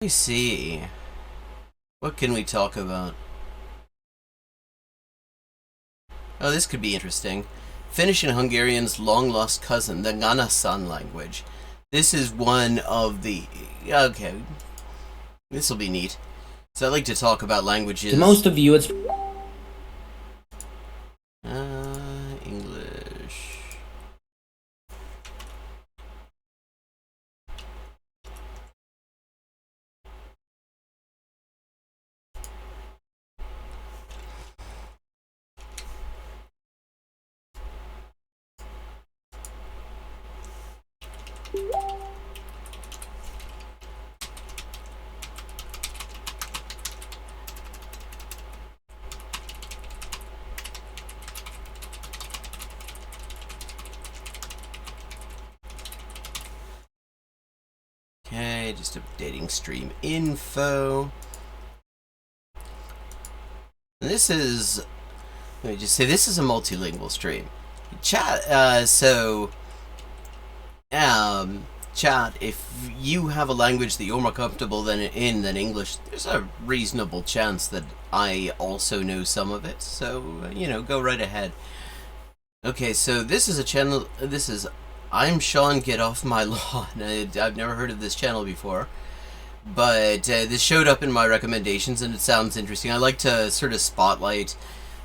Let me see. What can we talk about? Oh, this could be interesting. Finnish and Hungarian's long-lost cousin, the Nganasan language. This is one of the... Okay, this will be neat. So I like to talk about languages... To most of you, it's... English... Okay, just updating stream info. This is... Let me just say, this is a multilingual stream. Chat, chat, if you have a language that you're more comfortable than English, there's a reasonable chance that I also know some of it, so, go right ahead. Okay, so this is a channel, I'm Sean, Get Off My Lawn. I've never heard of this channel before, but this showed up in my recommendations and it sounds interesting. I like to sort of spotlight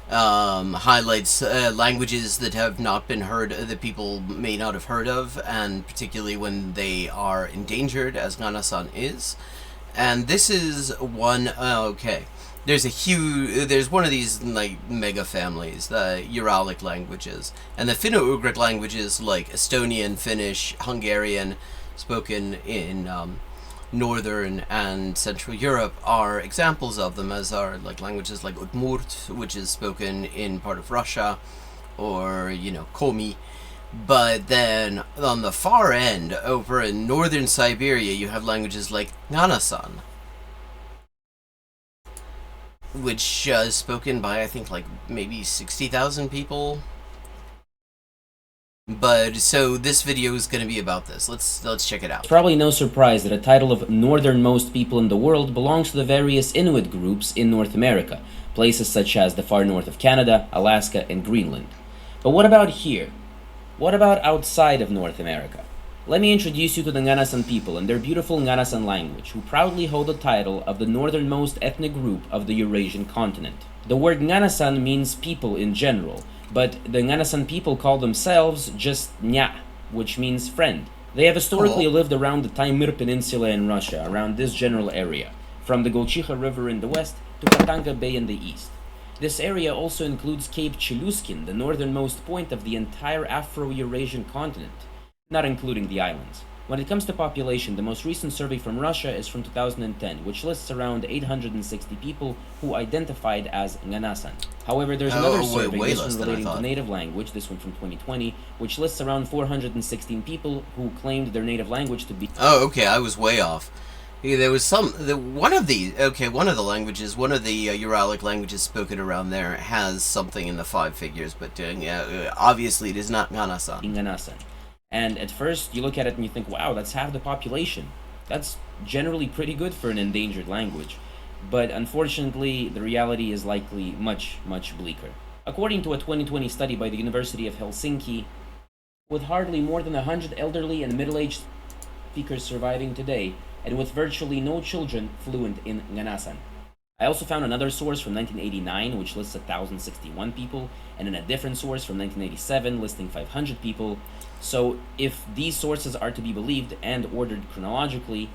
highlights languages that have not been heard, that people may not have heard of, and particularly when they are endangered, as Nganasan is. And this is one. Okay, there's one of these like mega families, the Uralic languages, and the Finno-Ugric languages like Estonian, Finnish, Hungarian, spoken in Northern and Central Europe, are examples of them, as are like languages like Udmurt, which is spoken in part of Russia, or Komi. But then on the far end, over in northern Siberia, you have languages like Nganasan, which is spoken by, I think, like maybe 60,000 people. But so this video is going to be about this. Let's check it out. It's probably no surprise that a title of northernmost people in the world belongs to the various Inuit groups in North America, places such as the far north of Canada, Alaska, and Greenland. But what about here? What about outside of North America? Let me introduce you to the Nganasan people and their beautiful Nganasan language, who proudly hold the title of the northernmost ethnic group of the Eurasian continent. The word Nganasan means people in general, but the Nganasan people call themselves just Nya, which means friend. They have historically lived around the Taimyr Peninsula in Russia, around this general area, from the Golchicha River in the west to Katanga Bay in the east. This area also includes Cape Chelyuskin, the northernmost point of the entire Afro-Eurasian continent, not including the islands. When it comes to population, the most recent survey from Russia is from 2010, which lists around 860 people who identified as Nganasan. However, there's another survey, this one relating to native language, this one from 2020, which lists around 416 people who claimed their native language to be... Oh, okay, I was way off. Yeah, there was one of the languages, one of the Uralic languages spoken around there has something in the 5 figures, but obviously it is not Nganasan. Nganasan. And at first, you look at it and you think, wow, that's half the population. That's generally pretty good for an endangered language. But unfortunately, the reality is likely much, much bleaker. According to a 2020 study by the University of Helsinki, with hardly more than 100 elderly and middle-aged speakers surviving today, and with virtually no children fluent in Nganasan. I also found another source from 1989, which lists 1,061 people, and in a different source from 1987, listing 500 people. So if these sources are to be believed and ordered chronologically,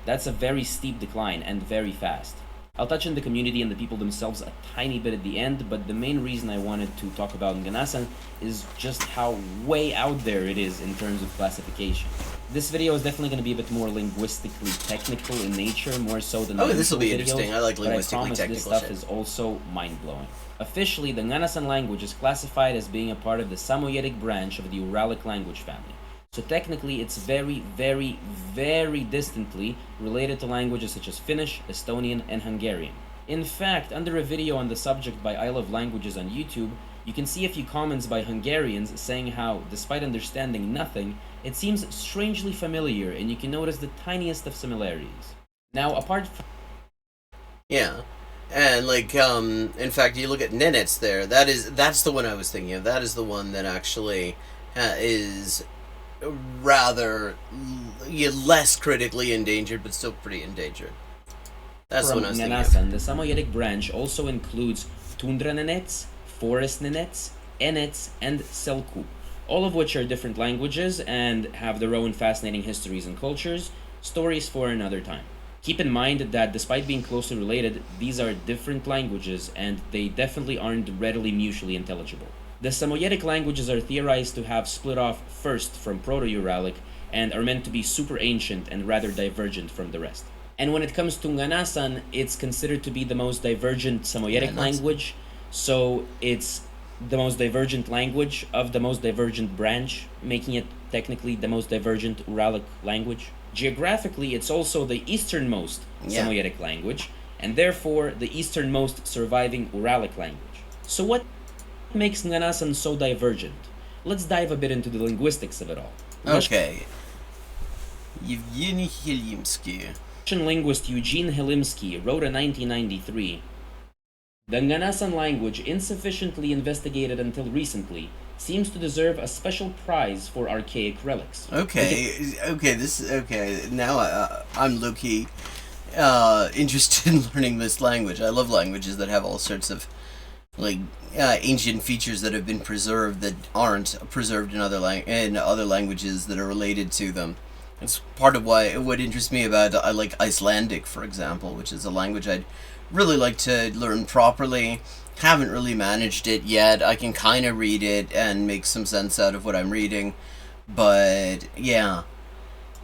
that's a very steep decline and very fast. I'll touch on the community and the people themselves a tiny bit at the end, but the main reason I wanted to talk about Nganasan is just how way out there it is in terms of classification. This video is definitely going to be a bit more linguistically technical in nature, more so than this will be videos, interesting. I like linguistically but I promise technical this stuff shit. is also mind-blowing. Officially, the Nganasan language is classified as being a part of the Samoyedic branch of the Uralic language family. So technically, it's very, very, very distantly related to languages such as Finnish, Estonian, and Hungarian. In fact, under a video on the subject by I Love Languages on YouTube, you can see a few comments by Hungarians saying how, despite understanding nothing, it seems strangely familiar and you can notice the tiniest of similarities. Now, apart from Yeah. And like, in fact, you look at Ninets there. That's the one I was thinking of. That is the one that actually is rather less critically endangered, but still pretty endangered. That's the one I was thinking of. Nganasan, the Samoyedic branch also includes tundra nenets, forest nenets, enets, and selku, all of which are different languages and have their own fascinating histories and cultures, stories for another time. Keep in mind that despite being closely related, these are different languages and they definitely aren't readily mutually intelligible. The Samoyedic languages are theorized to have split off first from Proto-Uralic and are meant to be super ancient and rather divergent from the rest. And when it comes to Nganasan, it's considered to be the most divergent Samoyedic language, so it's the most divergent language of the most divergent branch, making it technically the most divergent Uralic language. Geographically, it's also the easternmost Samoyedic language, and therefore the easternmost surviving Uralic language. So what makes Nganasan so divergent? Let's dive a bit into the linguistics of it all. Okay. Yevgeny Hilimsky. Russian linguist Eugene Hilimsky wrote in 1993, "The Nganasan language, insufficiently investigated until recently, seems to deserve a special prize for archaic relics." Okay, now I'm low-key interested in learning this language. I love languages that have all sorts of like ancient features that have been preserved that aren't preserved in other languages that are related to them. It's part of what interests me about I like Icelandic, for example, which is a language I'd really like to learn properly. Haven't really managed it yet. I can kind of read it and make some sense out of what I'm reading, but yeah.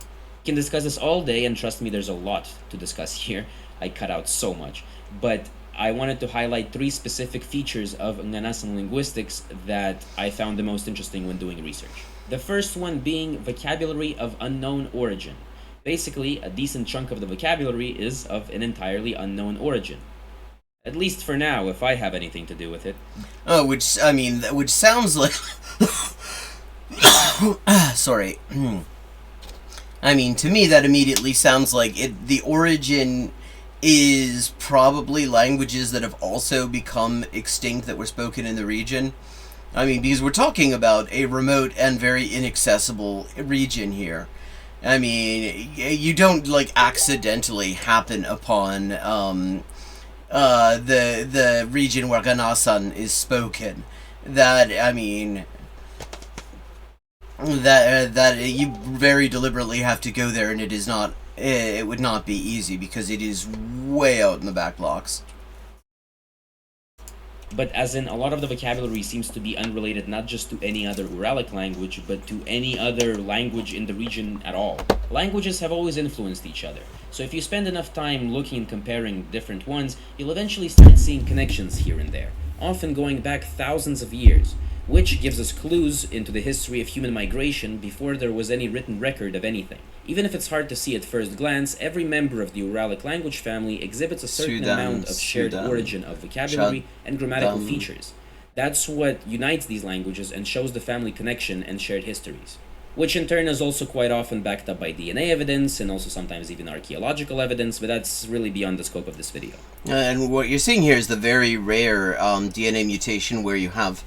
We can discuss this all day, and trust me, there's a lot to discuss here. I cut out so much, but I wanted to highlight 3 specific features of Nganasan linguistics that I found the most interesting when doing research. The first one being vocabulary of unknown origin. Basically, a decent chunk of the vocabulary is of an entirely unknown origin. At least for now, if I have anything to do with it. Oh, which sounds like... Sorry. I mean, to me that immediately sounds like the origin is probably languages that have also become extinct that were spoken in the region. I mean, because we're talking about a remote and very inaccessible region here. I mean, you don't, like, accidentally happen upon, the region where Nganasan is spoken. That you very deliberately have to go there, and it would not be easy because it is way out in the back blocks. But as in, a lot of the vocabulary seems to be unrelated not just to any other Uralic language, but to any other language in the region at all. Languages have always influenced each other, so if you spend enough time looking and comparing different ones, you'll eventually start seeing connections here and there, often going back thousands of years, which gives us clues into the history of human migration before there was any written record of anything. Even if it's hard to see at first glance, every member of the Uralic language family exhibits a certain amount of shared origin of vocabulary and grammatical features. That's what unites these languages and shows the family connection and shared histories, which in turn is also quite often backed up by DNA evidence and also sometimes even archaeological evidence, but that's really beyond the scope of this video. And what you're seeing here is the very rare DNA mutation where you have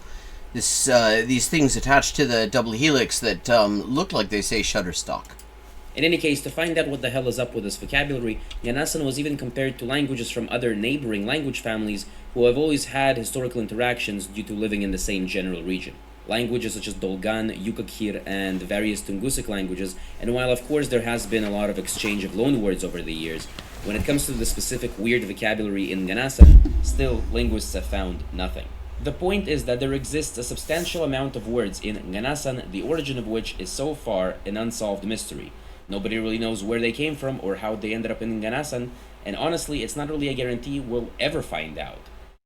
these things attached to the double helix that look like they say Shutterstock. In any case, to find out what the hell is up with this vocabulary, Nganasan was even compared to languages from other neighboring language families who have always had historical interactions due to living in the same general region. Languages such as Dolgan, Yukakhir, and various Tungusic languages, and while of course there has been a lot of exchange of loanwords over the years, when it comes to the specific weird vocabulary in Nganasan, still linguists have found nothing. The point is that there exists a substantial amount of words in Nganasan, the origin of which is so far an unsolved mystery. Nobody really knows where they came from or how they ended up in Nganasan, and honestly, it's not really a guarantee we'll ever find out.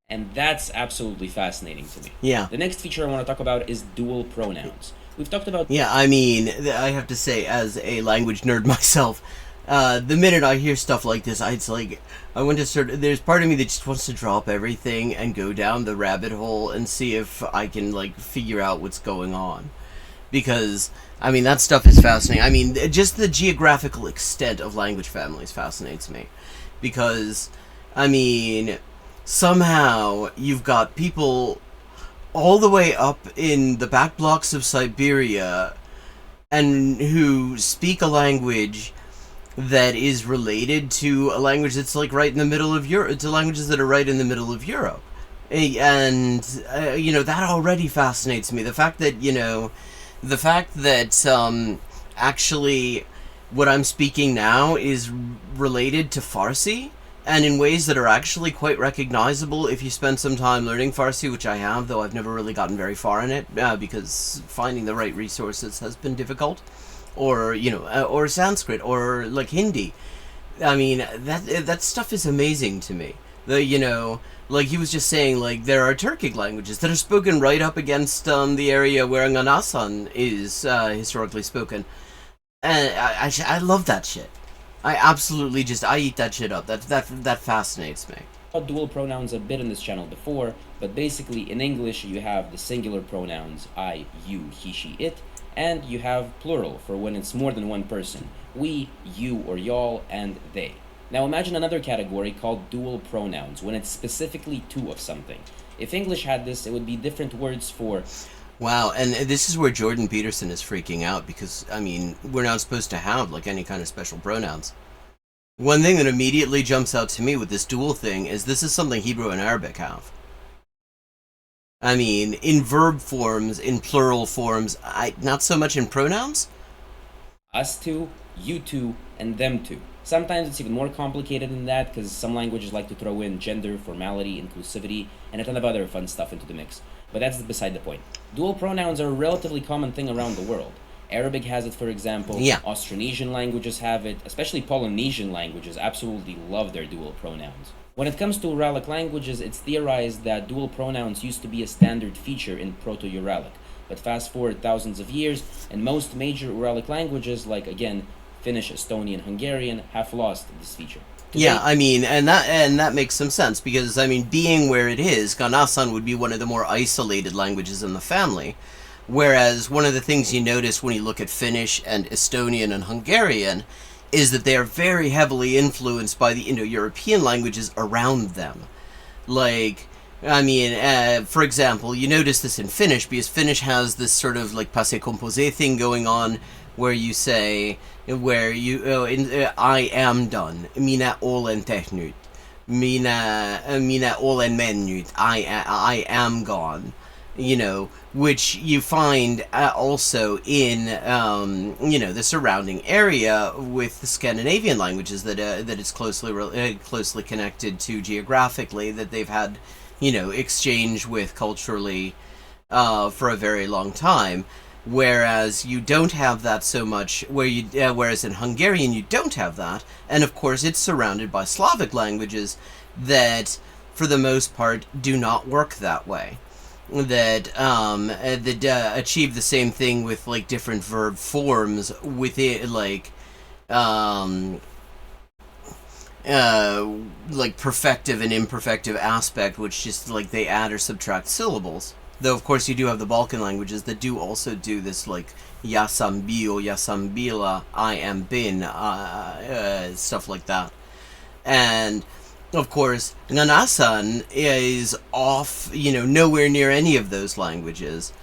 And that's absolutely fascinating to me. Yeah. The next feature I want to talk about is dual pronouns. We've talked about... Yeah, I mean, I have to say, as a language nerd myself, the minute I hear stuff like this, it's like, I want to there's part of me that just wants to drop everything and go down the rabbit hole and see if I can, like, figure out what's going on. because I mean that stuff is fascinating. I mean, just the geographical extent of language families fascinates me, because I mean, somehow you've got people all the way up in the back blocks of Siberia and who speak a language that is related to a language that's like right in the middle of Europe, to languages that are right in the middle of Europe. And you know, that already fascinates me. The fact that actually what I'm speaking now is related to Farsi, and in ways that are actually quite recognizable if you spend some time learning Farsi, which I have, though I've never really gotten very far in it, because finding the right resources has been difficult. Or, or Sanskrit, or like Hindi. I mean, that stuff is amazing to me. Like he was just saying, like there are Turkic languages that are spoken right up against the area where Nganasan is historically spoken, and I love that shit. I absolutely I eat that shit up. That fascinates me. Dual pronouns a bit in this channel before, but basically in English you have the singular pronouns I, you, he, she, it, and you have plural for when it's more than one person: we, you or y'all, and they. Now imagine another category called dual pronouns, when it's specifically two of something. If English had this, it would be different words for... Wow, and this is where Jordan Peterson is freaking out, because, I mean, we're not supposed to have, like, any kind of special pronouns. One thing that immediately jumps out to me with this dual thing is this is something Hebrew and Arabic have. I mean, in verb forms, in plural forms, not so much in pronouns. Us two, you two, and them two. Sometimes it's even more complicated than that, because some languages like to throw in gender, formality, inclusivity, and a ton of other fun stuff into the mix. But that's beside the point. Dual pronouns are a relatively common thing around the world. Arabic has it, for example. Yeah. Austronesian languages have it. Especially Polynesian languages absolutely love their dual pronouns. When it comes to Uralic languages, it's theorized that dual pronouns used to be a standard feature in Proto-Uralic. But fast forward thousands of years, and most major Uralic languages, like, again, Finnish, Estonian, Hungarian, have lost this feature. Yeah, I mean, and that makes some sense, because, I mean, being where it is, Nganasan would be one of the more isolated languages in the family, whereas one of the things you notice when you look at Finnish and Estonian and Hungarian is that they are very heavily influenced by the Indo-European languages around them. Like, I mean, for example, you notice this in Finnish, because Finnish has this sort of, like, passé composé thing going on, where you say, I am done. Minä olen tehnyt. Minä olen mennyt. I am gone. Which you find also in, the surrounding area with the Scandinavian languages that it's closely connected to geographically, that they've had, exchange with culturally for a very long time. Whereas you don't have that so much, whereas in Hungarian you don't have that, and of course it's surrounded by Slavic languages that, for the most part, do not work that way. That achieve the same thing with like different verb forms within like perfective and imperfective aspect, which just like they add or subtract syllables. Though, of course, you do have the Balkan languages that do also do this, like, ja sam bio, ja sam bila, I am been, stuff like that. And, of course, Nganasan is off, nowhere near any of those languages.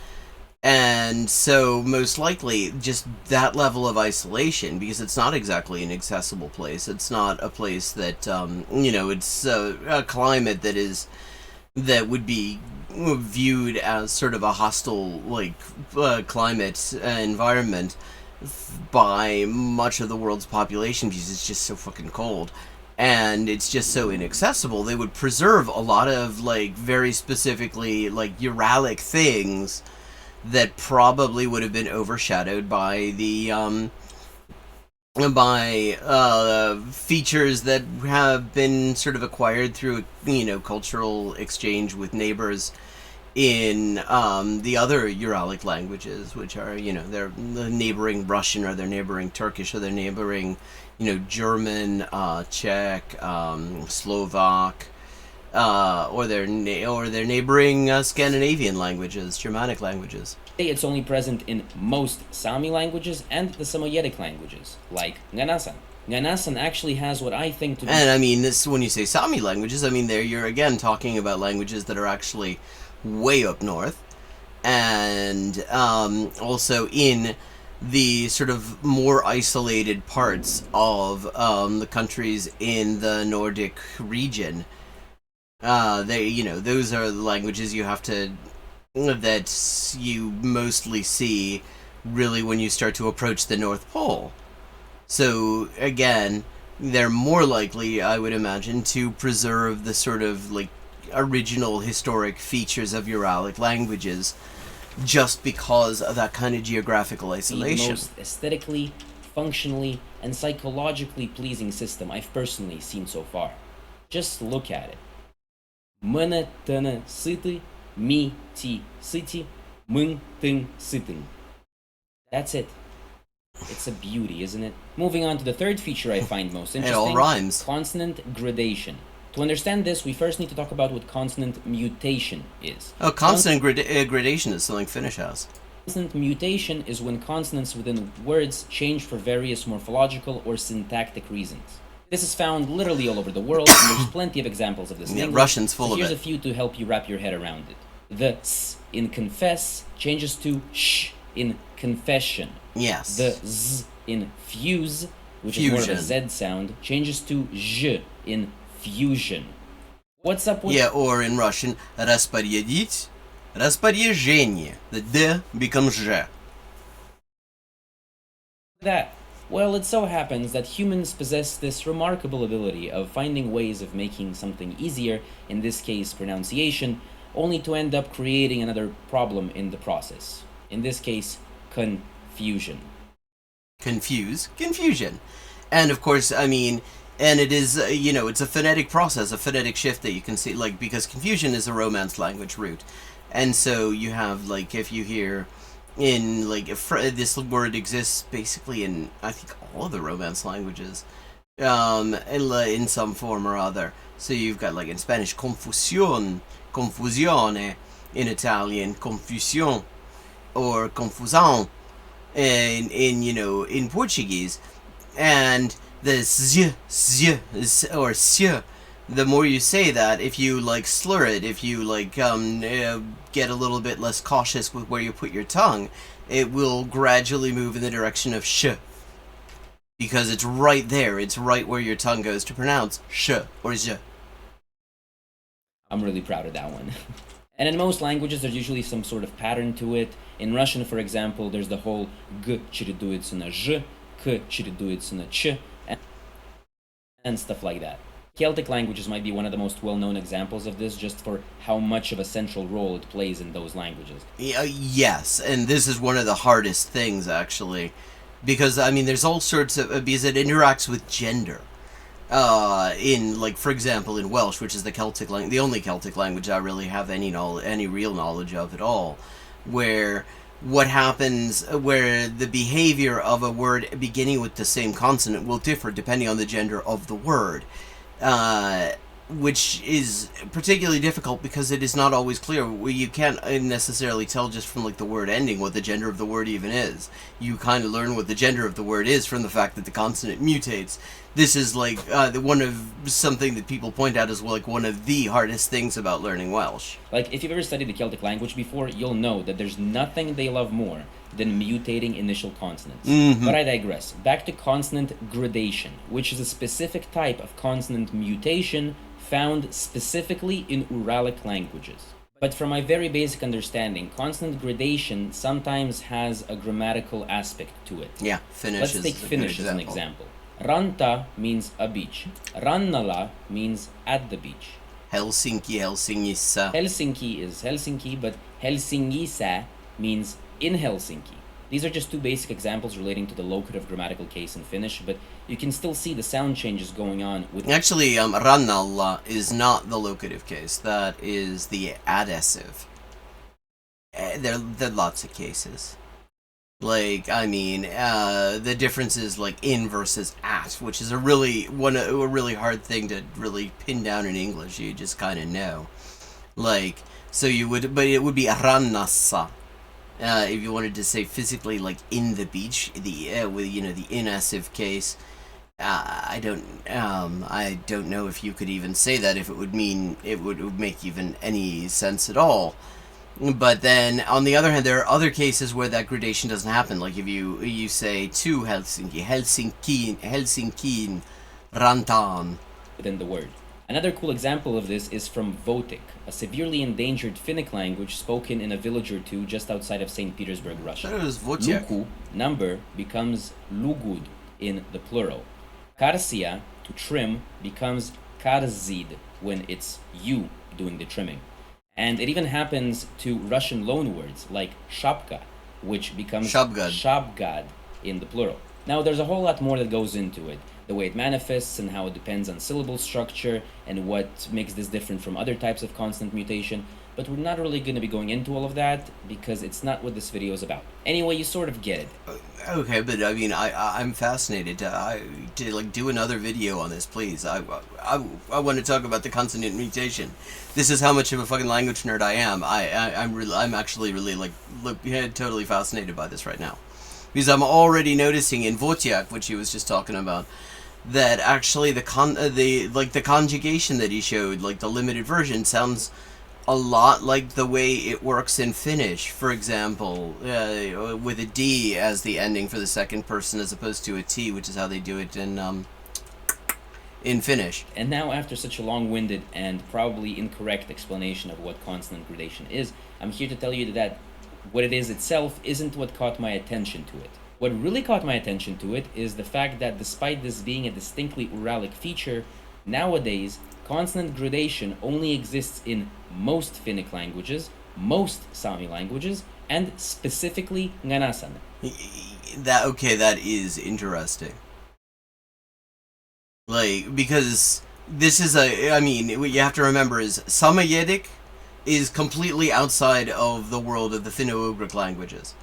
And so, most likely, just that level of isolation, because it's not exactly an accessible place. It's not a place that, it's a climate that would be viewed as sort of a hostile climate environment by much of the world's population, because it's just so fucking cold and it's just so inaccessible. They would preserve a lot of very specifically Uralic things that probably would have been overshadowed by the features that have been sort of acquired through cultural exchange with neighbors in the other Uralic languages, which are they're neighboring Russian, or they're neighboring Turkish, or they're neighboring German, Czech, Slovak, or their neighboring Scandinavian languages, Germanic languages. It's only present in most Sami languages and the Samoyedic languages, like Nganasan. Nganasan actually has what I think to be... And I mean, this when you say Sami languages, I mean, there you're again talking about languages that are actually way up north, and also in the sort of more isolated parts of the countries in the Nordic region. Those are the languages you have to... that you mostly see really when you start to approach the North Pole. So, again, they're more likely, I would imagine, to preserve the sort of, like, original historic features of Uralic languages just because of that kind of geographical isolation. The most aesthetically, functionally, and psychologically pleasing system I've personally seen so far. Just look at it. Mână tână sîtı, mi ti sîti, mân tâng sîtâng. That's it. It's a beauty, isn't it? Moving on to the third feature I find most interesting. It all rhymes. Consonant gradation. To understand this, we first need to talk about what consonant mutation is. Oh, consonant gradation is something Finnish has. Consonant mutation is when consonants within words change for various morphological or syntactic reasons. This is found literally all over the world, and there's plenty of examples of this in English. Russian's full of it. Here's a few to help you wrap your head around it. The s in confess changes to sh in confession. Yes. The z in fuse, which is more of a z sound, changes to zh in fusion. What's up with... Yeah, or in Russian, распорядить, распоряжение. The d becomes zh. That? Well, it so happens that humans possess this remarkable ability of finding ways of making something easier, in this case pronunciation, only to end up creating another problem in the process. In this case, confusion. Confusion. And of course, I mean, and it is, it's a phonetic process, a phonetic shift that you can see, like, because confusion is a Romance language root. And so you have, like, if you hear in, like, this word exists basically in, I think, all of the Romance languages, in some form or other. So you've got, like, in Spanish, confusión, confusione, in Italian, confusión, or confusão, in Portuguese, and the z or s, the more you say that, if you like slur it, if you like get a little bit less cautious with where you put your tongue, it will gradually move in the direction of sh, because it's right there, it's right where your tongue goes to pronounce sh or z. I'm really proud of that one. And in most languages, there's usually some sort of pattern to it. In Russian, for example, there's the whole g чередуется на ж, k чередуется на ch, and stuff like that. Celtic languages might be one of the most well-known examples of this, just for how much of a central role it plays in those languages. Yes, and this is one of the hardest things, actually, because, I mean, there's all sorts of, because it interacts with gender. In, like, for example, in Welsh, which is the only Celtic language I really have any real knowledge of at all, where what happens, where the behavior of a word beginning with the same consonant will differ depending on the gender of the word, which is particularly difficult because it is not always clear. You can't necessarily tell just from, like, the word ending what the gender of the word even is. You kind of learn what the gender of the word is from the fact that the consonant mutates. This is, like, something that people point out as, like, one of the hardest things about learning Welsh. Like, if you've ever studied the Celtic language before, you'll know that there's nothing they love more than mutating initial consonants. Mm-hmm. But I digress. Back to consonant gradation, which is a specific type of consonant mutation found specifically in Uralic languages. But from my very basic understanding, consonant gradation sometimes has a grammatical aspect to it. Yeah, Finnish Let's is take Finnish as an example. Ranta means a beach. Rannala means at the beach. Helsinki, Helsingissa. Helsinki is Helsinki, but Helsingissa means in Helsinki. These are just two basic examples relating to the locative grammatical case in Finnish, but you can still see the sound changes going on with... Actually, rannalla is not the locative case. That is the adessive. There are lots of cases. Like, I mean, the difference is like in versus at, which is a really hard thing to really pin down in English. You just kind of know. Like, so you would, but it would be rannassa. If you wanted to say physically, like in the beach, the with the inassive case. I don't know if you could even say that, if it would mean it would make even any sense at all. But then, on the other hand, there are other cases where that gradation doesn't happen. Like if you say to Helsinkiin, Rantaan. Within the word. Another cool example of this is from Votic, a severely endangered Finnic language spoken in a village or two just outside of St. Petersburg, Russia. That was Votiak. Luku, number, becomes lugud in the plural. Karsia, to trim, becomes karzid when it's you doing the trimming. And it even happens to Russian loanwords like shapka, which becomes shabgad in the plural. Now, there's a whole lot more that goes into it. The way it manifests and how it depends on syllable structure and what makes this different from other types of consonant mutation. But we're not really going to be going into all of that because it's not what this video is about. Anyway, you sort of get it. Okay, but I mean, I'm fascinated to like do another video on this, please. I want to talk about the consonant mutation. This is how much of a fucking language nerd I am. I'm actually really totally fascinated by this right now, because I'm already noticing in Votiak, which he was just talking about, that actually the conjugation that he showed, like the limited version, sounds a lot like the way it works in Finnish, for example, with a D as the ending for the second person as opposed to a T, which is how they do it in Finnish. And now, after such a long-winded and probably incorrect explanation of what consonant gradation is, I'm here to tell you that what it is itself isn't what caught my attention to it. What really caught my attention to it is the fact that despite this being a distinctly Uralic feature, nowadays consonant gradation only exists in most Finnic languages, most Sami languages, and specifically Nganasan. That is interesting. Like, because this is what you have to remember is Samoyedic is completely outside of the world of the Finno-Ugric languages.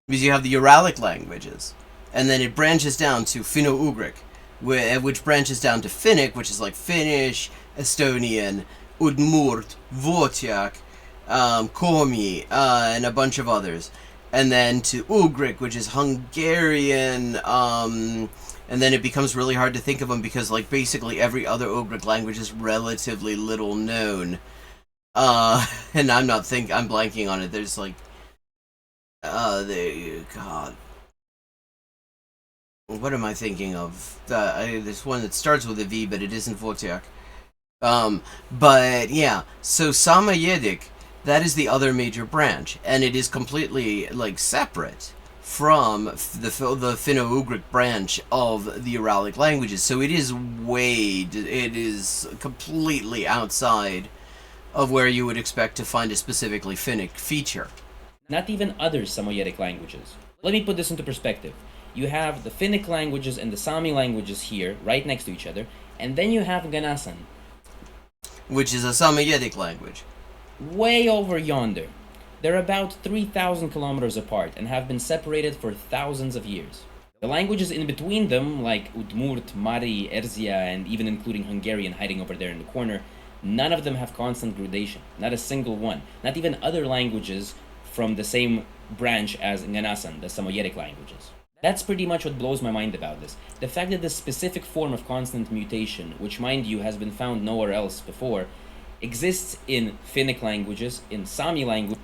Because you have the Uralic languages, and then it branches down to Finno-Ugric, which branches down to Finnic, which is like Finnish, Estonian, Udmurt, Votiak, Komi, and a bunch of others. And then to Ugric, which is Hungarian, and then it becomes really hard to think of them because, like, basically every other Ugric language is relatively little known. And I'm blanking on it. There's like, God. What am I thinking of? There's one that starts with a V, but it isn't Votiak. But yeah, so Samoyedic, that is the other major branch, and it is completely, like, separate from the Finno-Ugric branch of the Uralic languages. So it is completely outside of where you would expect to find a specifically Finnic feature. Not even other Samoyedic languages. Let me put this into perspective. You have the Finnic languages and the Sami languages here, right next to each other, and then you have Nganasan, which is a Samoyedic language, way over yonder. They're about 3,000 kilometers apart and have been separated for thousands of years. The languages in between them, like Udmurt, Mari, Erzia, and even including Hungarian hiding over there in the corner, none of them have consonant gradation. Not a single one. Not even other languages from the same branch as Nganasan, the Samoyedic languages. That's pretty much what blows my mind about this. The fact that this specific form of consonant mutation, which, mind you, has been found nowhere else before, exists in Finnic languages, in Sami languages,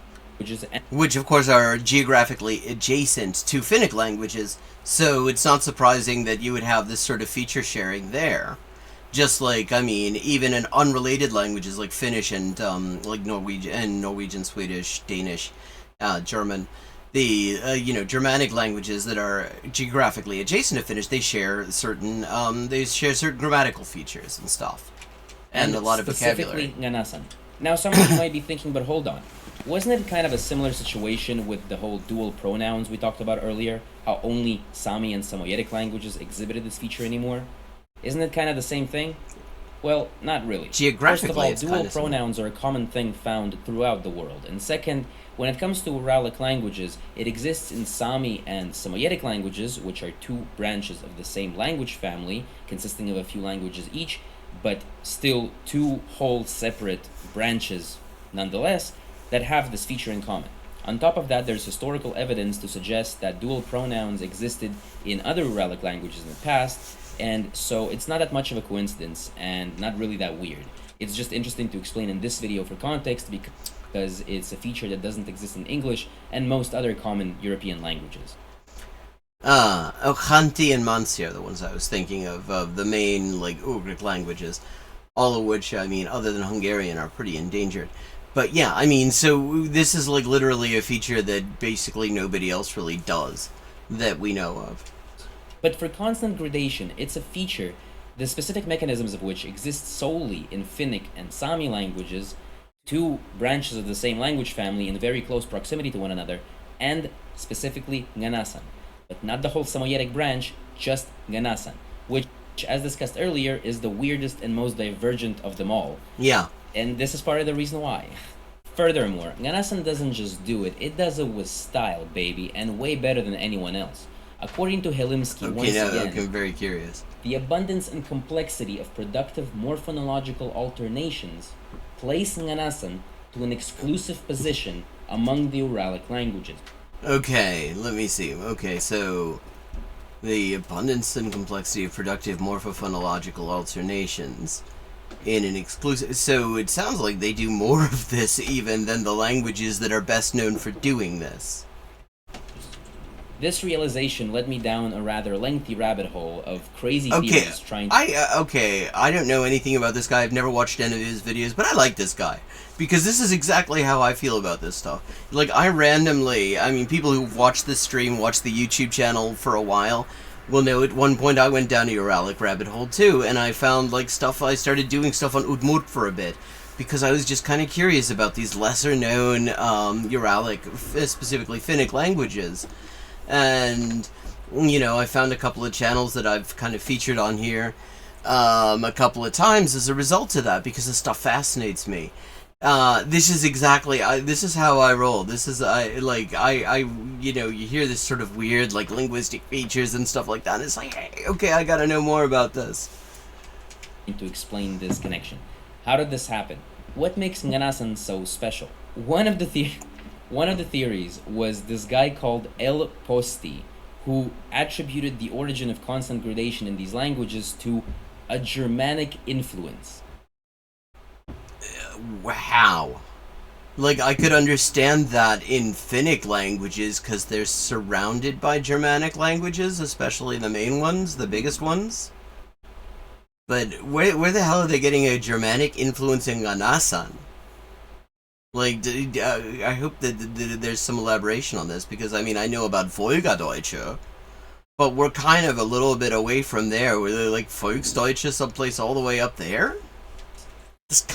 which of course are geographically adjacent to Finnic languages, so it's not surprising that you would have this sort of feature sharing there. Just like, I mean, even in unrelated languages like Finnish and like Norwegian, Swedish, Danish, German, the Germanic languages that are geographically adjacent to Finnish, they share certain grammatical features and stuff, and a lot of vocabulary. Specifically Nganasan. Now, some of you might be thinking, but hold on. Wasn't it kind of a similar situation with the whole dual pronouns we talked about earlier? How only Sami and Samoyedic languages exhibited this feature anymore? Isn't it kind of the same thing? Well, not really. First of Geographically, all, it's dual kind of similar. pronouns are a common thing found throughout the world. And second, when it comes to Uralic languages, it exists in Sami and Samoyedic languages, which are two branches of the same language family, consisting of a few languages each, but still two whole separate branches nonetheless, that have this feature in common. On top of that, there's historical evidence to suggest that dual pronouns existed in other Uralic languages in the past, and so it's not that much of a coincidence and not really that weird. It's just interesting to explain in this video for context because it's a feature that doesn't exist in English and most other common European languages. Khanty and Mansi are the ones I was thinking of the main, like, Ugric languages. All of which, I mean, other than Hungarian, are pretty endangered. But yeah, I mean, so this is, like, literally a feature that basically nobody else really does that we know of. But for consonant gradation, it's a feature, the specific mechanisms of which exist solely in Finnic and Sami languages, two branches of the same language family in very close proximity to one another, and specifically Nganasan. But not the whole Samoyedic branch, just Nganasan, which, as discussed earlier, is the weirdest and most divergent of them all. Yeah. And this is part of the reason why. Furthermore, Nganasan doesn't just do it, it does it with style, baby, and way better than anyone else. According to Helimsky, once again, I'm very curious. the abundance and complexity of productive morphonological alternations place Nganasan to an exclusive position among the Uralic languages. Okay, let me see. Okay, so the abundance and complexity of productive morphophonological alternations in an exclusive... So it sounds like they do more of this even than the languages that are best known for doing this. This realization led me down a rather lengthy rabbit hole of crazy theories trying to... I don't know anything about this guy. I've never watched any of his videos, but I like this guy. Because this is exactly how I feel about this stuff. Like, people who've watched this stream, watched the YouTube channel for a while, will know at one point I went down a Uralic rabbit hole too, and I found, like, I started doing stuff on Udmurt for a bit. Because I was just kind of curious about these lesser-known Uralic, specifically Finnic languages. And, you know, I found a couple of channels that I've kind of featured on here a couple of times as a result of that, because this stuff fascinates me. This is exactly, this is how I roll. This is, you know, you hear this sort of weird, like, linguistic features and stuff like that, and it's like, hey, okay, I gotta know more about this. To explain this connection. How did this happen? What makes Nganasan so special? One of the theories was this guy called El Posti, who attributed the origin of consonant gradation in these languages to a Germanic influence. How? Like, I could understand that in Finnic languages, because they're surrounded by Germanic languages, especially the main ones, the biggest ones. But where the hell are they getting a Germanic influence in Nganasan? Like, I hope that there's some elaboration on this, because, I mean, I know about Volgadeutsche, but we're kind of a little bit away from there. We're like Volksdeutsche someplace all the way up there?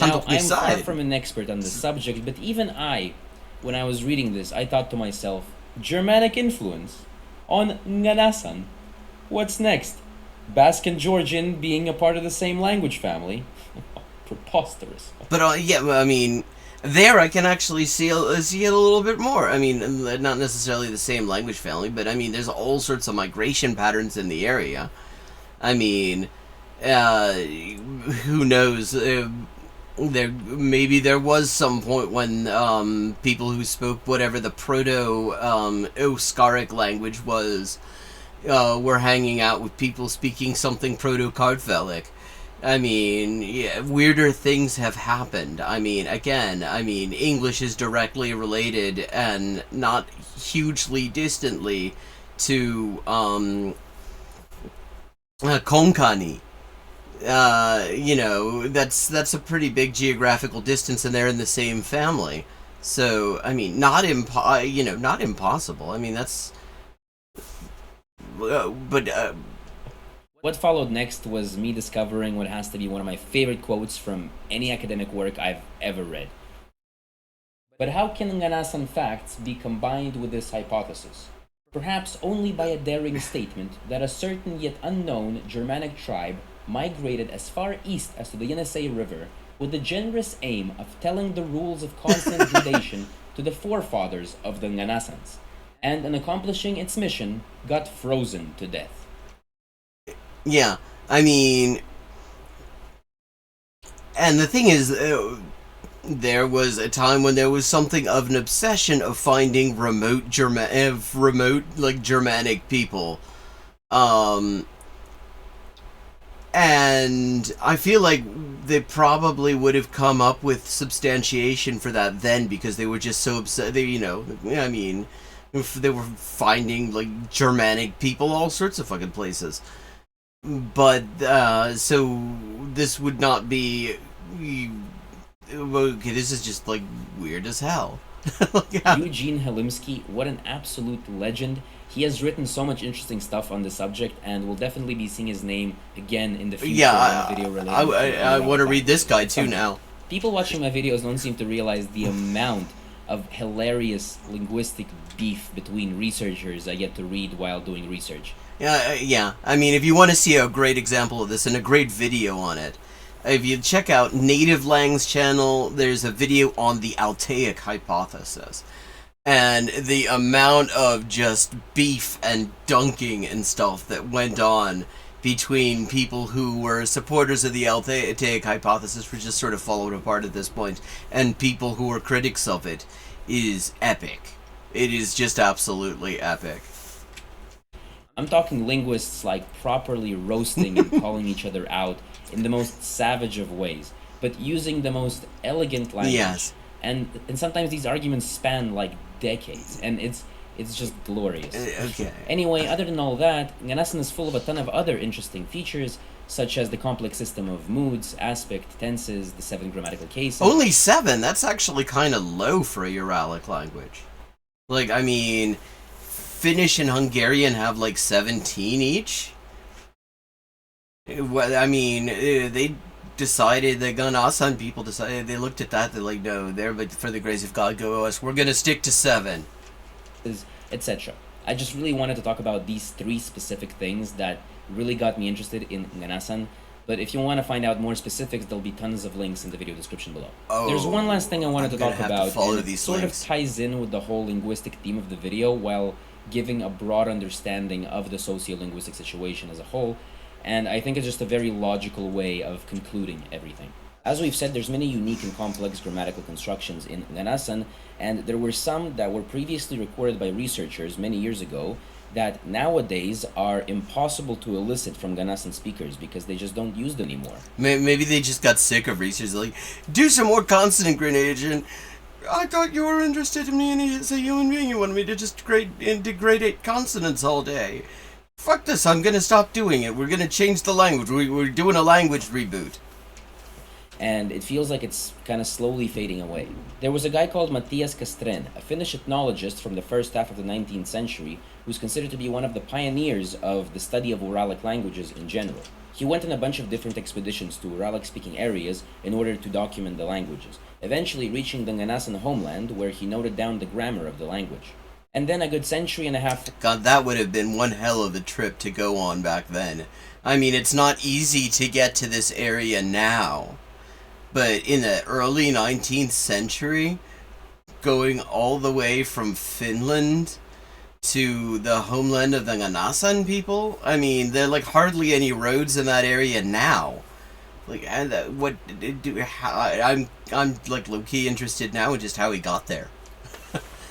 Now, I'm far from an expert on the subject, but even when I was reading this, I thought to myself, Germanic influence on Nganasan? What's next? Basque and Georgian being a part of the same language family? Preposterous. But, yeah, I mean... There I can actually see it a little bit more. I mean, not necessarily the same language family, but I mean, there's all sorts of migration patterns in the area. I mean, who knows? Maybe there was some point when people who spoke whatever the Proto-Oskaric language was were hanging out with people speaking something Proto-Kartvelic. I mean, yeah, weirder things have happened. I mean, again, English is directly related and not hugely distantly to Konkani. You know, that's a pretty big geographical distance, and they're in the same family. So, I mean, not impossible. I mean, that's... What followed next was me discovering what has to be one of my favorite quotes from any academic work I've ever read. But how can Nganasan facts be combined with this hypothesis? Perhaps only by a daring statement that a certain yet unknown Germanic tribe migrated as far east as to the Yenisei River with the generous aim of telling the rules of constant gradation to the forefathers of the Nganasans, and in accomplishing its mission, got frozen to death. Yeah, I mean, and the thing is, there was a time when there was something of an obsession of finding remote Germanic people, and I feel like they probably would have come up with substantiation for that then, because they were just so upset. I mean, if they were finding like Germanic people all sorts of fucking places. But so this would not be. Okay, this is just like weird as hell. Eugene Helimsky, what an absolute legend. He has written so much interesting stuff on the subject, and we'll definitely be seeing his name again in the future. Yeah, in a video related I want to read this guy too now. People watching my videos don't seem to realize the amount of hilarious linguistic beef between researchers I get to read while doing research. Yeah. I mean, if you want to see a great example of this and a great video on it, if you check out Native Lang's channel, there's a video on the Altaic hypothesis. And the amount of just beef and dunking and stuff that went on between people who were supporters of the Altaic hypothesis, which just sort of followed apart at this point, and people who were critics of it, is epic. It is just absolutely epic. I'm talking linguists like properly roasting and calling each other out in the most savage of ways, but using the most elegant language. Yes. And sometimes these arguments span like decades, and it's just glorious. Okay. Anyway, other than all that, Nganasan is full of a ton of other interesting features, such as the complex system of moods, aspect, tenses, the 7 grammatical cases. Only 7? That's actually kind of low for a Uralic language. Like, I mean, Finnish and Hungarian have like 17 each. I mean, they decided, the Nganasan people decided, they looked at that, they're like, no, there, but for the grace of God go us, we're gonna stick to 7. Etc. I just really wanted to talk about these 3 specific things that really got me interested in Nganasan. But if you want to find out more specifics, there'll be tons of links in the video description below. There's one last thing I wanted to talk about, and it sort of ties in with the whole linguistic theme of the video while giving a broad understanding of the sociolinguistic situation as a whole, and I think it's just a very logical way of concluding everything. As we've said, there's many unique and complex grammatical constructions in Nganasan, and there were some that were previously recorded by researchers many years ago that nowadays are impossible to elicit from Nganasan speakers because they just don't use them anymore. Maybe they just got sick of research, like, do some more consonant gradation. I thought you were interested in me as a human being. You wanted me to just grade 8 consonants all day. Fuck this, I'm gonna stop doing it. We're gonna change the language. We're doing a language reboot. And it feels like it's kind of slowly fading away. There was a guy called Mattias Castrén, a Finnish ethnologist from the first half of the 19th century, who's considered to be one of the pioneers of the study of Uralic languages in general. He went on a bunch of different expeditions to Uralic-speaking areas in order to document the languages, eventually reaching the Nganasan homeland, where he noted down the grammar of the language. And then a good century and a half... God, that would have been one hell of a trip to go on back then. I mean, it's not easy to get to this area now. But in the early 19th century, going all the way from Finland to the homeland of the Nganasan people, I mean, there are like hardly any roads in that area now. Like, and I'm like low-key interested now in just how he got there.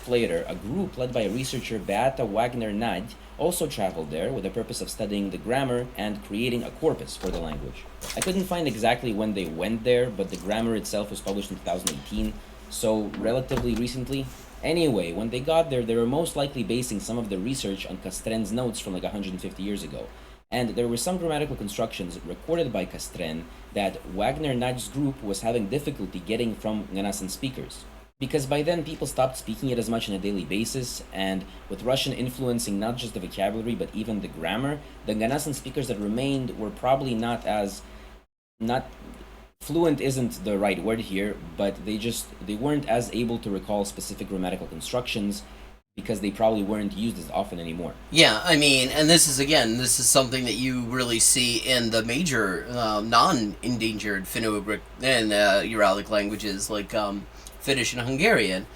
Later, a group led by researcher Beata Wagner-Nagy also traveled there with the purpose of studying the grammar and creating a corpus for the language. I couldn't find exactly when they went there, but the grammar itself was published in 2018, so relatively recently. Anyway, when they got there, they were most likely basing some of the research on Castren's notes from like 150 years ago. And there were some grammatical constructions recorded by Castrén that Wagner-Nagy's group was having difficulty getting from Nganasan speakers. Because by then people stopped speaking it as much on a daily basis, and with Russian influencing not just the vocabulary but even the grammar, the Nganasan speakers that remained were probably not fluent isn't the right word here, but they weren't as able to recall specific grammatical constructions because they probably weren't used as often anymore. Yeah, I mean, and this is something that you really see in the major non-endangered Finno-Ugric and Uralic languages like Finnish and Hungarian.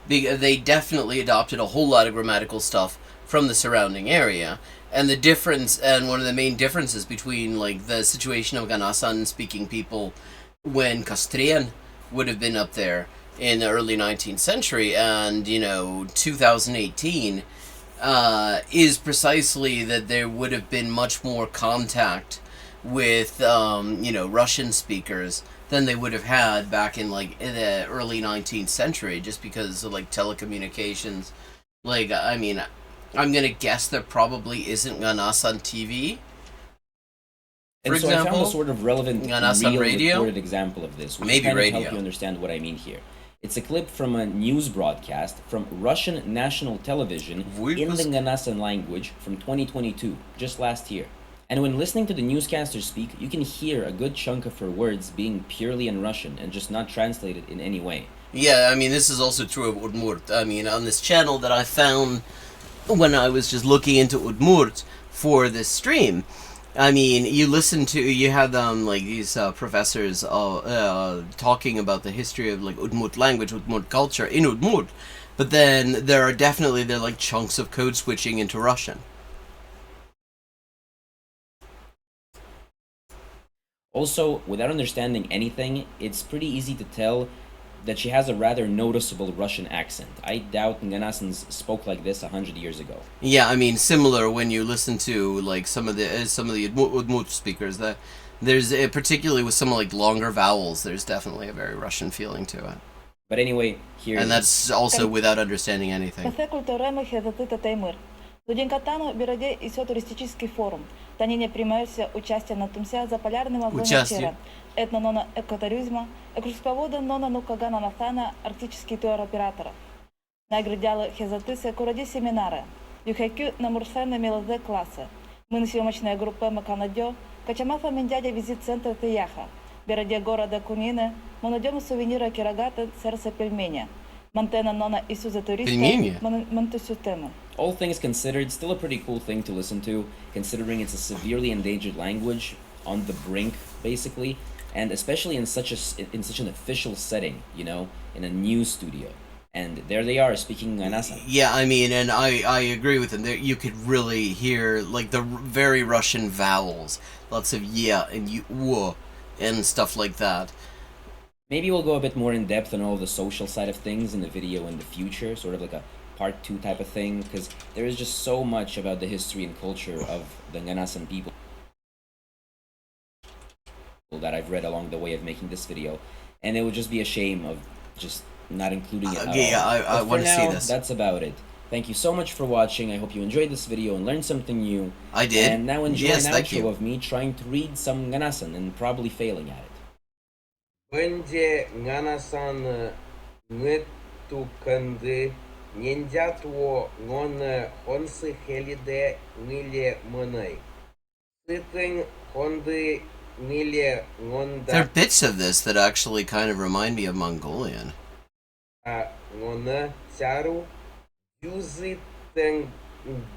They definitely adopted a whole lot of grammatical stuff from the surrounding area. And the difference, and one of the main differences between like the situation of Nganasan speaking people when Castrian would have been up there in the early 19th century and 2018 is precisely that there would have been much more contact with Russian speakers than they would have had back in like in the early 19th century, just because of like telecommunications. Like, I mean, I'm gonna guess there probably isn't Nganasan TV. For And so example, I found a sort of relevant, Nganasan real radio? recorded example of this, which Maybe kind radio. of help you understand what I mean here. It's a clip from a news broadcast from Russian national television in the Nganasan language from 2022, just last year. And when listening to the newscaster speak, you can hear a good chunk of her words being purely in Russian and just not translated in any way. Yeah, I mean, this is also true of Udmurt. I mean, on this channel that I found when I was just looking into Udmurt for this stream, I mean, you have like these professors talking about the history of like Udmurt language, Udmurt culture in Udmurt, but then there are like chunks of code switching into Russian. Also, without understanding anything, it's pretty easy to tell that she has a rather noticeable Russian accent. I doubt Nganasans spoke like this 100 years ago. Yeah, I mean, similar when you listen to like some of the Udmurt speakers. That there's particularly with some like longer vowels, there's definitely a very Russian feeling to it. But anyway, here. And that's also without understanding anything. Студентатану Бираде и все туристический форум. Танине принимается участие на тумся за полярным августера. Этнонона экотуризма, экскурсовода нона нукагана нафтана арктический туроператора. Наградяла хезатыся куради семинары. Юхекю на мурсена мелоде классы. Мы на съемочная группа Маканадё, Качамафа Мендядя визит-центр Тияха. Бираде города Кунины, мы найдем сувениры Кирагата, сердце пельменя. Мантена нона Исуза туриста, Монтесютема. All things considered, still a pretty cool thing to listen to, considering it's a severely endangered language, on the brink, basically, and especially in such an official setting, in a news studio. And there they are, speaking Nganasan. Yeah, I mean, and I agree with them. There, you could really hear, like, the very Russian vowels. Lots of yeah and you, and stuff like that. Maybe we'll go a bit more in depth on all the social side of things in the video in the future, sort of like a part 2 type of thing, because there is just so much about the history and culture of the Nganasan people that I've read along the way of making this video, and it would just be a shame of just not including it at all. Yeah, I want to see this. That's about it. Thank you so much for watching. I hope you enjoyed this video and learned something new. I did. And now enjoy an outro of me trying to read some Nganasan and probably failing at it. Bende Nganasan ngetu kandi Nindjatuo ngon honsi helide nile monai. Sitting hondi nile ngonda. There are bits of this that actually kind of remind me of Mongolian. Ngona charu yuzi teng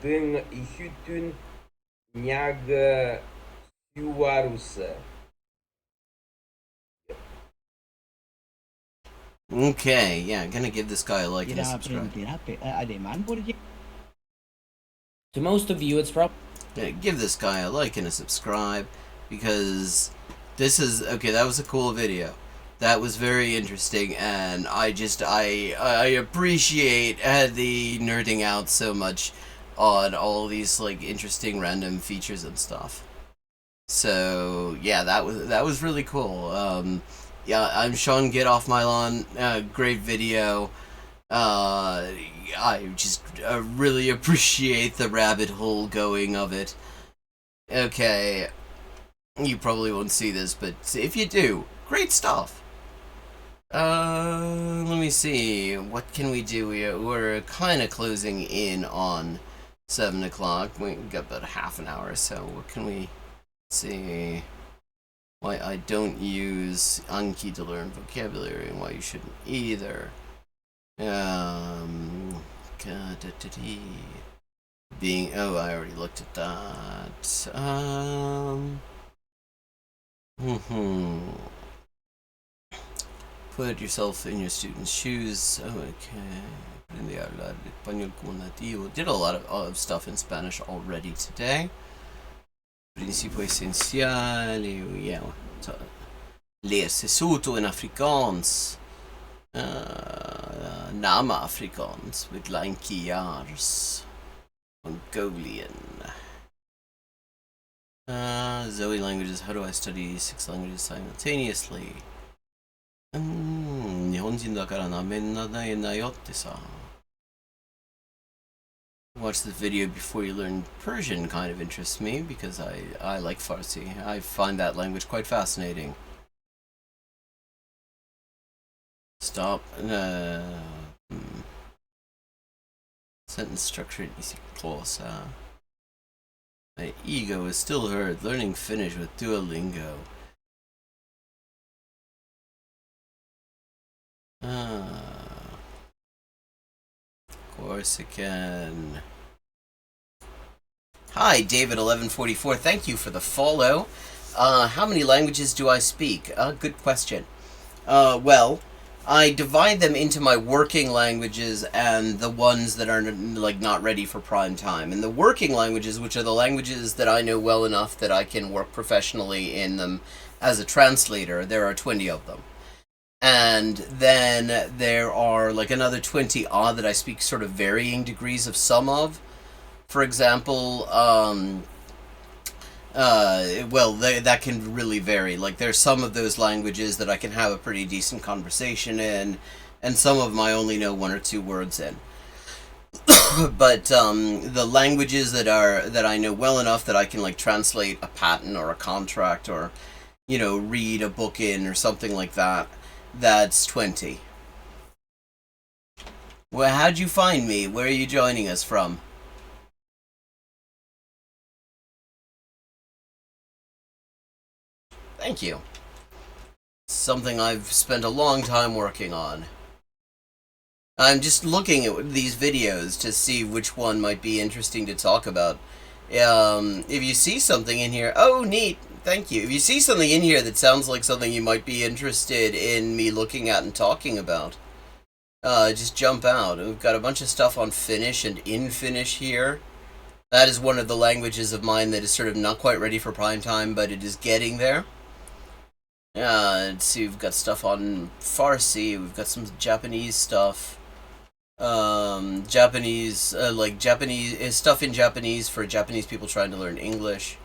ding ihutun nyag yuarusa. Okay, yeah, I'm gonna give this guy a like and a subscribe. To most of you, it's probably... Yeah, give this guy a like and a subscribe, because this is... Okay, that was a cool video. That was very interesting, and I appreciate the nerding out so much on all these, like, interesting random features and stuff. So, yeah, that was really cool. Yeah, I'm Sean, Get Off My Lawn. Great video. I just really appreciate the rabbit hole going of it. Okay, you probably won't see this, but if you do, great stuff. Let me see. What can we do? We're kind of closing in on 7 o'clock. We've got about half an hour or so. What can we see? Why I don't use Anki to learn vocabulary and why you shouldn't either. Being, oh, I already looked at that. Put yourself in your student's shoes. Oh, okay. Did a lot of stuff in Spanish already today. Principio essenziale, yeah. Lese soto in Afrikaans. Nama Afrikaans with lanky jars. Mongolian. Zoe languages. How do I study 6 languages simultaneously? 日本人だからなめんなよってさ。Watch the video before you learn Persian kind of interests me because I like Farsi. I find that language quite fascinating. Stop. Sentence structure in easy clause. My ego is still hurt learning Finnish with Duolingo. Corsican. Hi, David1144. Thank you for the follow. How many languages do I speak? Good question. Well, I divide them into my working languages and the ones that are like not ready for prime time. And the working languages, which are the languages that I know well enough that I can work professionally in them as a translator, there are 20 of them. And then there are like another 20 odd that I speak sort of varying degrees of some of. For example, that can really vary. Like there's some of those languages that I can have a pretty decent conversation in, and some of them I only know 1 or 2 words in. But the languages that I know well enough that I can like translate a patent or a contract or, you know, read a book in or something like that, that's 20. Well, how'd you find me? Where are you joining us from? Thank you. Something I've spent a long time working on. I'm just looking at these videos to see which one might be interesting to talk about. If you see something in here... Oh, neat. Thank you. If you see something in here that sounds like something you might be interested in me looking at and talking about, just jump out. We've got a bunch of stuff on Finnish and in Finnish here. That is one of the languages of mine that is sort of not quite ready for prime time, but it is getting there. Let's see, we've got stuff on Farsi, we've got some Japanese stuff. Japanese stuff in Japanese for Japanese people trying to learn English.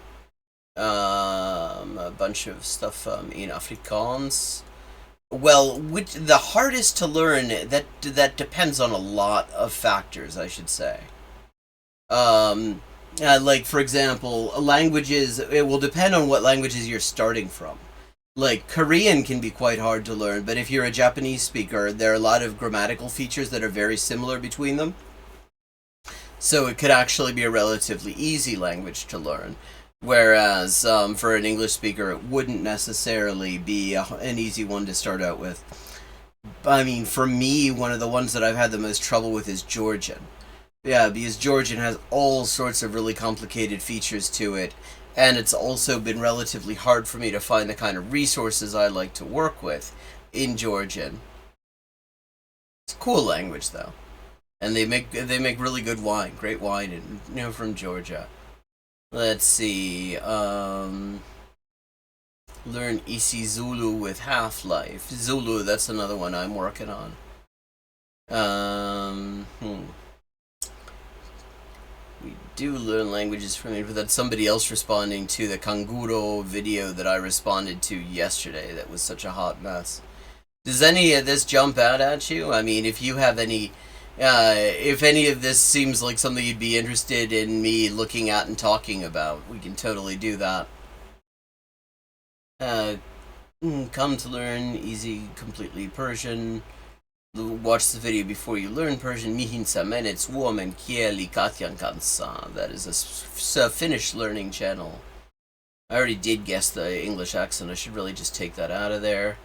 A bunch of stuff in Afrikaans. Well, the hardest to learn, that depends on a lot of factors, I should say. Like, for example, languages, it will depend on what languages you're starting from. Like, Korean can be quite hard to learn, but if you're a Japanese speaker, there are a lot of grammatical features that are very similar between them. So it could actually be a relatively easy language to learn. Whereas, for an English speaker, it wouldn't necessarily be an easy one to start out with. I mean, for me, one of the ones that I've had the most trouble with is Georgian. Yeah, because Georgian has all sorts of really complicated features to it. And it's also been relatively hard for me to find the kind of resources I like to work with in Georgian. It's a cool language, though, and they make really good wine, great wine, and from Georgia. Let's see. Learn isiZulu with Half-Life. Zulu, that's another one I'm working on. We do learn languages from it, but that's somebody else responding to the Kanguro video that I responded to yesterday that was such a hot mess. Does any of this jump out at you? I mean, if you have any... if any of this seems like something you'd be interested in me looking at and talking about, we can totally do that. Come to learn easy, completely Persian. Watch the video before you learn Persian. Mihin samenets woman kieli katyan kansa. That is a Finnish learning channel. I already did guess the English accent. I should really just take that out of there.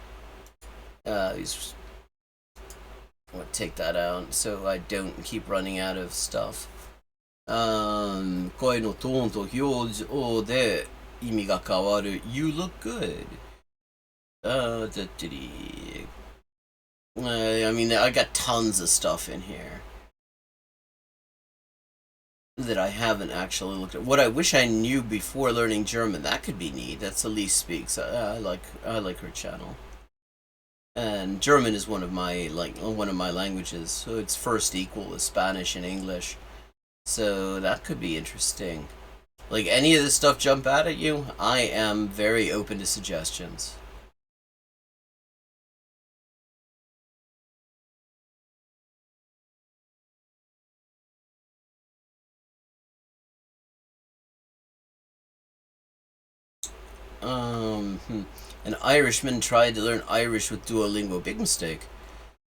These I'll take that out so I don't keep running out of stuff. 声のトーンと表情で意味が変わる。You look good. I mean, I got tons of stuff in here that I haven't actually looked at. What I wish I knew before learning German, that could be neat. That's Elise Speaks. I like her channel. And German is one of my languages, so it's first equal with Spanish and English. So that could be interesting. Like, any of this stuff jump out at you? I am very open to suggestions. An Irishman tried to learn Irish with Duolingo. Big mistake.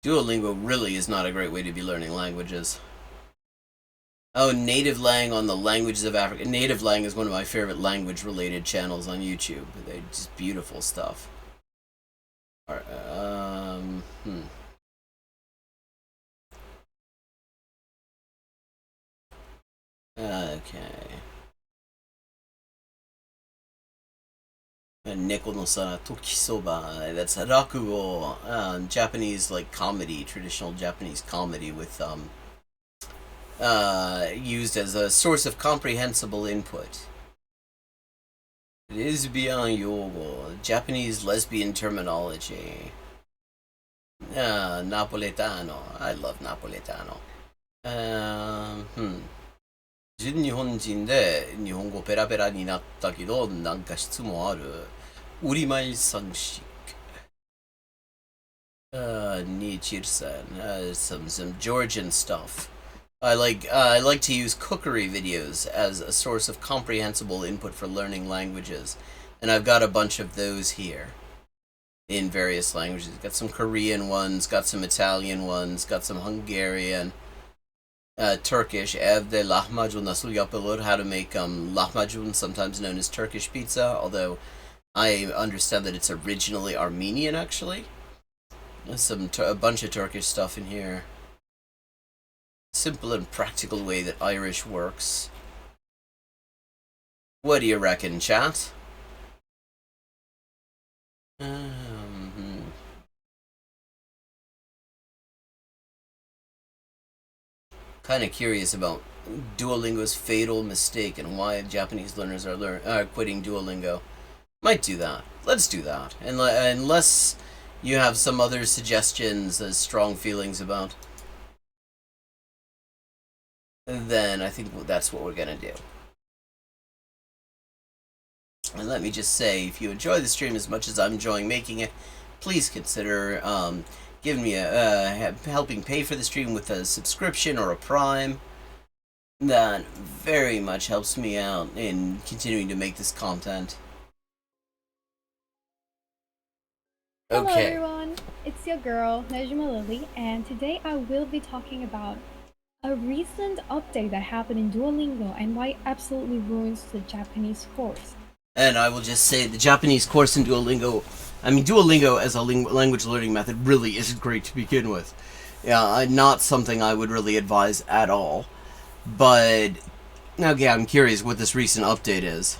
Duolingo really is not a great way to be learning languages. Oh, Native Lang on the Languages of Africa. Native Lang is one of my favorite language-related channels on YouTube. They're just beautiful stuff. All right, Okay. Neko no Sana Tokisoba. That's rakugo, Japanese like comedy, traditional Japanese comedy with used as a source of comprehensible input. Lesbian yogo, Japanese lesbian terminology. Napoletano. I love Napoletano. 純日本人で日本語ペラペラになったけどなんか質問ある。売り米三式。Nichirsan. Some Georgian stuff. I like to use cookery videos as a source of comprehensible input for learning languages, and I've got a bunch of those here in various languages. Got some Korean ones, got some Italian ones, got some Hungarian, Turkish. Evde lahmacun nasıl yapılır? How to make lahmacun, sometimes known as Turkish pizza, although I understand that it's originally Armenian actually. There's a bunch of Turkish stuff in here. Simple and practical way that Irish works. What do you reckon, chat? Kind of curious about Duolingo's fatal mistake and why Japanese learners are quitting Duolingo. Might do that. Let's do that. Unless you have some other suggestions, strong feelings about, then I think that's what we're gonna do. And let me just say, if you enjoy the stream as much as I'm enjoying making it, please consider giving me helping pay for the stream with a subscription or a Prime. That very much helps me out in continuing to make this content. Hello Okay. everyone, it's your girl Najma Lily, and today I will be talking about a recent update that happened in Duolingo and why it absolutely ruins the Japanese course. And I will just say the Japanese course in Duolingo, I mean Duolingo as a language learning method really isn't great to begin with. Yeah, not something I would really advise at all. But, okay, I'm curious what this recent update is.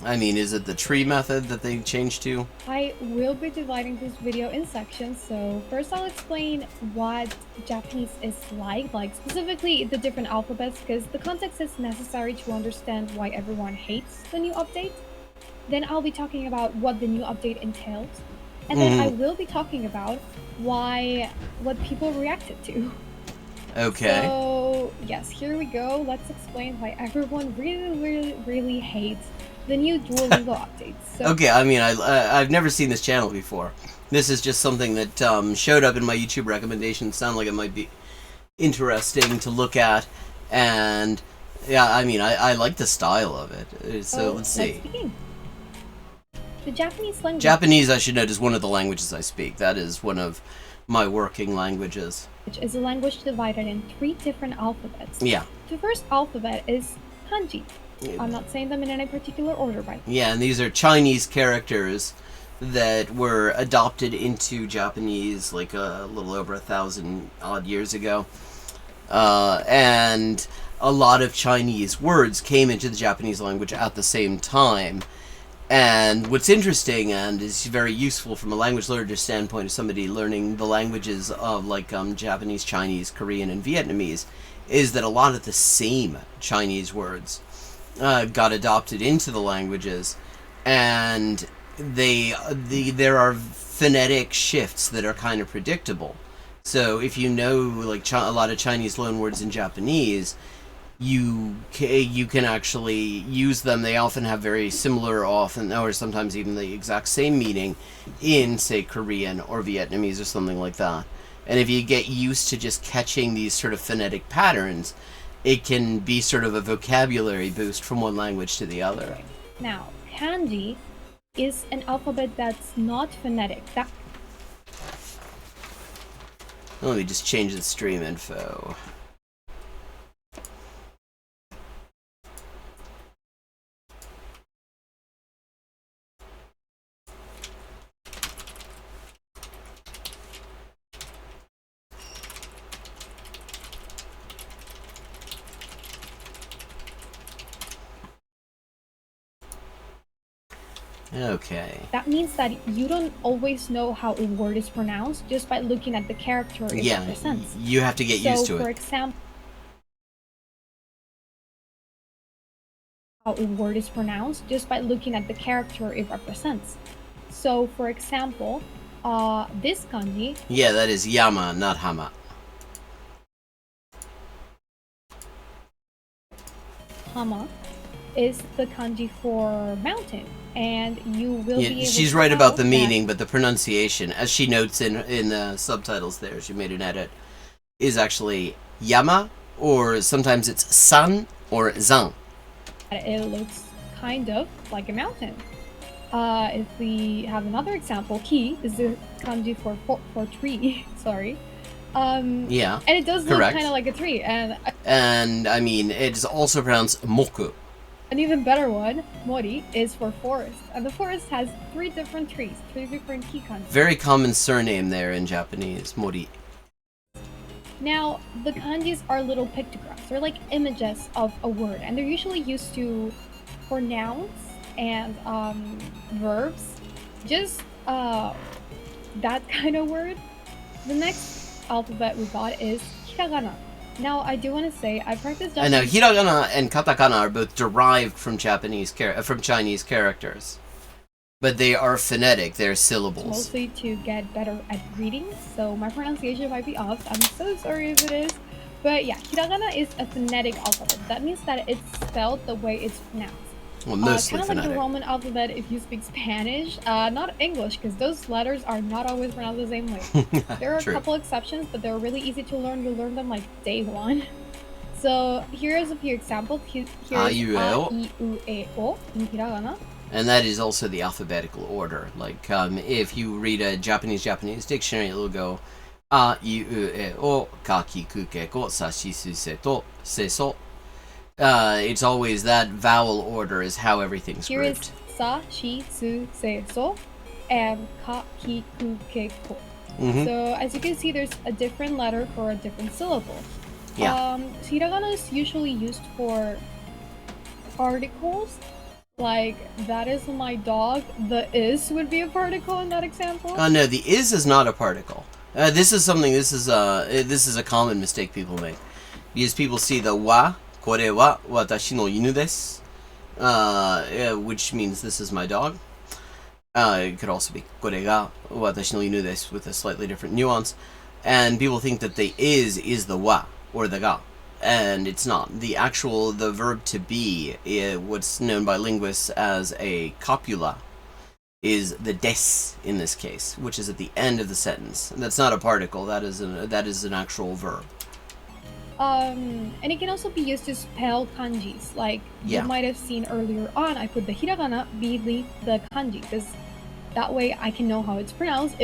I mean, is it the tree method that they changed to? I will be dividing this video in sections, so first I'll explain what Japanese is like specifically the different alphabets, because the context is necessary to understand why everyone hates the new update. Then I'll be talking about what the new update entails, and then I will be talking about what people reacted to. Okay. So, yes, here we go. Let's explain why everyone really hates the new Duolingo updates. So, Okay, I mean, I've never seen this channel before. This is just something that showed up in my YouTube recommendations. Sound like it might be interesting to look at, and yeah, I mean, I like the style of it. So let's see. Let's begin. The Japanese language. Japanese, I should note, is one of the languages I speak. That is one of my working languages. Is a language divided in 3 different alphabets. Yeah. The first alphabet is Kanji. I'm not saying them in any particular order, right? Yeah, and these are Chinese characters that were adopted into Japanese like a little over 1,000 odd years ago. And a lot of Chinese words came into the Japanese language at the same time. And what's interesting and is very useful from a language learner standpoint of somebody learning the languages of like Japanese, Chinese, Korean, and Vietnamese is that a lot of the same Chinese words got adopted into the languages, and there are phonetic shifts that are kind of predictable. So if you know like a lot of Chinese loanwords in Japanese, you can actually use them. They often have very similar, often or sometimes even the exact same meaning in, say, Korean or Vietnamese or something like that. And if you get used to just catching these sort of phonetic patterns, it can be sort of a vocabulary boost from one language to the other. Now, kanji is an alphabet that's not phonetic. Let me just change the stream info. Okay. That means that you don't always know how a word is pronounced just by looking at the character it represents. You have to get used to it. So, for example, how a word is pronounced just by looking at the character it represents. So, for example, this kanji... Yeah, that is yama, not hama. Hama is the kanji for mountain. And you will be able she's to right tell about the that meaning, but the pronunciation, as she notes in the subtitles there, she made an edit, is actually yama, or sometimes it's san or zan. It looks kind of like a mountain. If we have another example, ki is the kanji for tree. Sorry. Yeah. And it does look correct. kind of like a tree. And I mean, it is also pronounced moku. An even better one, mori, is for forest. And the forest has 3 different trees, 3 different ki kanji. Very common surname there in Japanese, mori. Now, the kanjis are little pictographs. They're like images of a word, and they're usually used for nouns and verbs. Just that kind of word. The next alphabet we got is hiragana. Now, I do want to say, I practiced Japanese... And now, hiragana and katakana are both derived from Chinese characters. But they are phonetic, they're syllables. Mostly to get better at reading, so my pronunciation might be off. I'm so sorry if it is. But yeah, hiragana is a phonetic alphabet. That means that it's spelled the way it's pronounced. Well, mostly kind of phonetic. like the Roman alphabet if you speak Spanish, not English, because those letters are not always pronounced the same way. There are a couple exceptions, but they're really easy to learn. You learn them like day 1. So here's a few examples. Here's a, I, U, E, O in hiragana. And that is also the alphabetical order. Like, if you read a Japanese dictionary, it'll go A, I, U, E, O, ka, ki, ku, ke, ko, sa, shi, su, se, to, se, so. It's always that vowel order is how everything's Here grouped. Here is sa, shi, su, se, so, and ka, ki, ku, ke, ko. So as you can see, there's a different letter for a different syllable. Yeah. Hiragana is usually used for particles. Like, that is my dog. The is would be a particle in that example. No, the is not a particle. This is a common mistake people make. Because people see the wa, kore wa watashi no inu desu, which means this is my dog. It could also be kore ga watashi no inu desu with a slightly different nuance. And people think that the is the wa, or the ga. And it's not. The verb to be, what's known by linguists as a copula, is the des in this case, which is at the end of the sentence. That's not a particle, that is an actual verb. And it can also be used to spell kanjis. Like, you might have seen earlier on, I put the hiragana beneath the kanji, because that way I can know how it's pronounced.